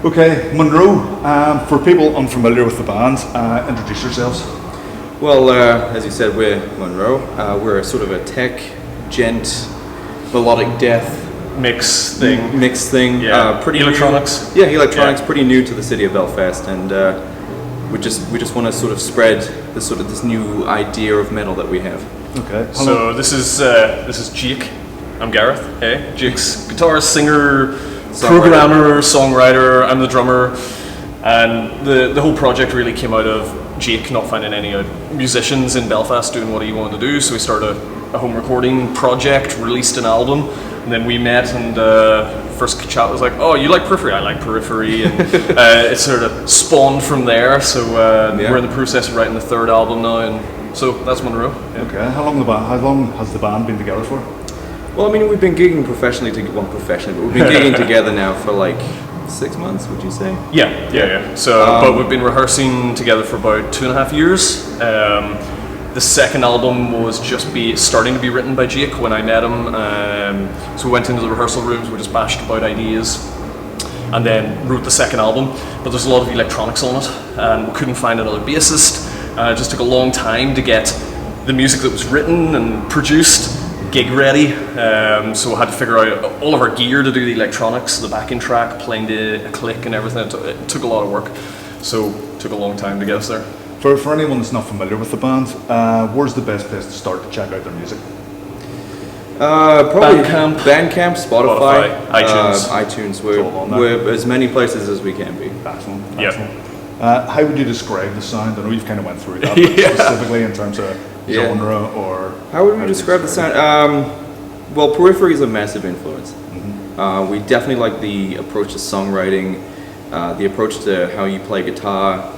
Okay, Munro, for people unfamiliar with the band, introduce yourselves. Well, as you said, we're Munro. We're sort of a tech, gent, melodic death mix thing. Yeah, pretty electronics. New, electronics. Yeah. Pretty new to the city of Belfast, and we just want to sort of spread this new idea of metal that we have. Okay. So this is Jake. I'm Gareth. Hey, Jake's guitarist, singer, programmer, songwriter. I'm the drummer, and the whole project really came out of Jake not finding any musicians in Belfast doing what he wanted to do. So we started a home recording project, released an album, and then we met, and first chat was like, "Oh, you like Periphery? I like Periphery," and it sort of spawned from there. So we're in the process of writing the third album now, and so that's Munro. Yeah. Okay. How long has the band been together for? Well, I mean, we've been gigging professionally, but we've been gigging together now for like 6 months, would you say? Yeah. So, but we've been rehearsing together for about 2.5 years. The second album was just starting to be written by Jake when I met him. So we went into the rehearsal rooms, we just bashed about ideas, and then wrote the second album. But there's a lot of electronics on it, and we couldn't find another bassist. It just took a long time to get the music that was written and produced gig ready, so we had to figure out all of our gear to do the electronics, the backing track, playing a click and everything. It took a lot of work, so it took a long time to get us there. For anyone that's not familiar with the band, where's the best place to start to check out their music? Probably Bandcamp, Spotify, iTunes. iTunes. We're as many places as we can be. Excellent. Yeah. How would you describe the sound? I know you've kind of went through that, but specifically in terms of genre or... How would we describe the sound? Well, Periphery is a massive influence. Mm-hmm. We definitely like the approach to songwriting, the approach to how you play guitar,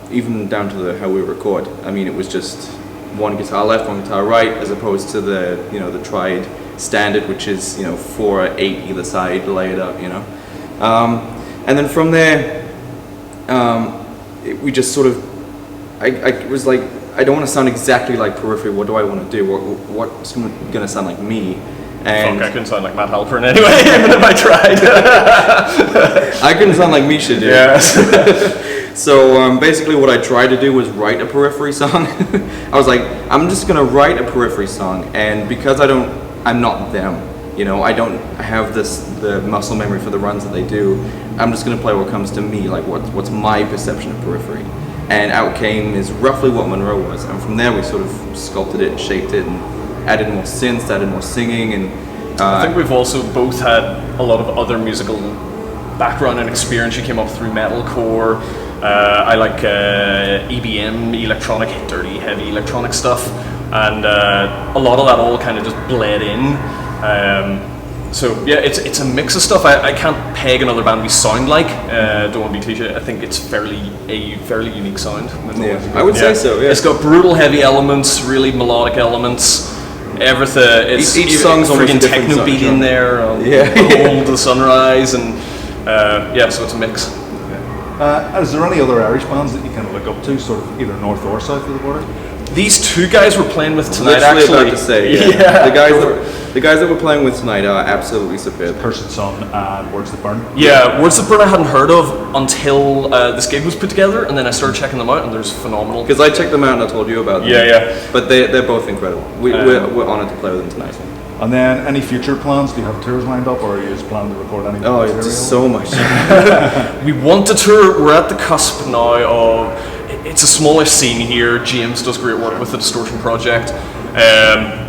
even down to how we record. I mean, it was just one guitar left, one guitar right, as opposed to the tried standard, which is 4 or 8 either side layered up. And then from there, we just sort of, I was like, I don't want to sound exactly like Periphery. What do I want to do? What's going to sound like me? And I couldn't sound like Matt Halpern anyway, even if I tried. I couldn't sound like Misha did. Yes. So basically what I tried to do was write a Periphery song. I was like, I'm just going to write a Periphery song, and because I'm not them. I don't have the muscle memory for the runs that they do. I'm just going to play what comes to me, like what's my perception of Periphery. And out came is roughly what Munro was, and from there we sort of sculpted it, shaped it, and added more synths, added more singing, and I think we've also both had a lot of other musical background and experience. You came up through metalcore. I like EBM, electronic, dirty, heavy electronic stuff, and a lot of that all kind of just bled in. So yeah, it's a mix of stuff. I can't peg another band we sound like. Don't want to be cliche. I think it's a fairly unique sound. I would say so. Yeah. It's got brutal heavy elements, really melodic elements. Everything. Each song's almost friggin' techno beat in there. Hold the sunrise, and so it's a mix. Is there any other Irish bands that you kind of look up to, sort of either north or south of the border? These two guys we're playing with tonight, actually. About to say, yeah. The guys that we're playing with tonight are absolutely superb. Cursed Sun and Words That Burn. Yeah, Words That Burn I hadn't heard of until this gig was put together, and then I started checking them out, and they're phenomenal. Because I checked them out and I told you about them. Yeah. But they're both incredible. We're honoured to play with them tonight. And then, any future plans? Do you have tours lined up, or are you just planning to record any material? Oh, it's so much. We want to tour. We're at the cusp now of... It's a smaller scene here. James does great work with the Distortion Project.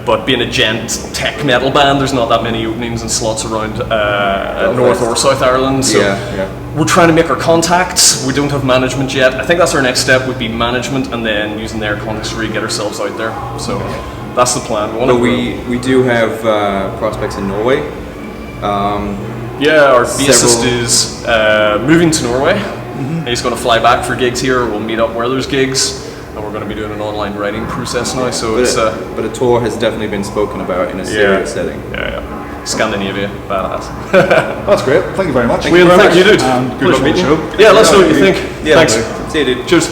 But being a gent tech metal band, there's not that many openings and slots around North or South Ireland. So we're trying to make our contacts. We don't have management yet. I think that's our next step, would be management, and then using their contacts to really get ourselves out there. So that's the plan. We do have prospects in Norway. Our bassist is moving to Norway. Mm-hmm. He's going to fly back for gigs here. We'll meet up where there's gigs, and we're going to be doing an online writing process now. So but a tour has definitely been spoken about in a serious setting. Yeah. Scandinavia, badass. That's great. Thank you very much. Thank you, dude. And good luck with the show. Yeah, let's know what you think. Yeah, thanks. See you, dude. Cheers.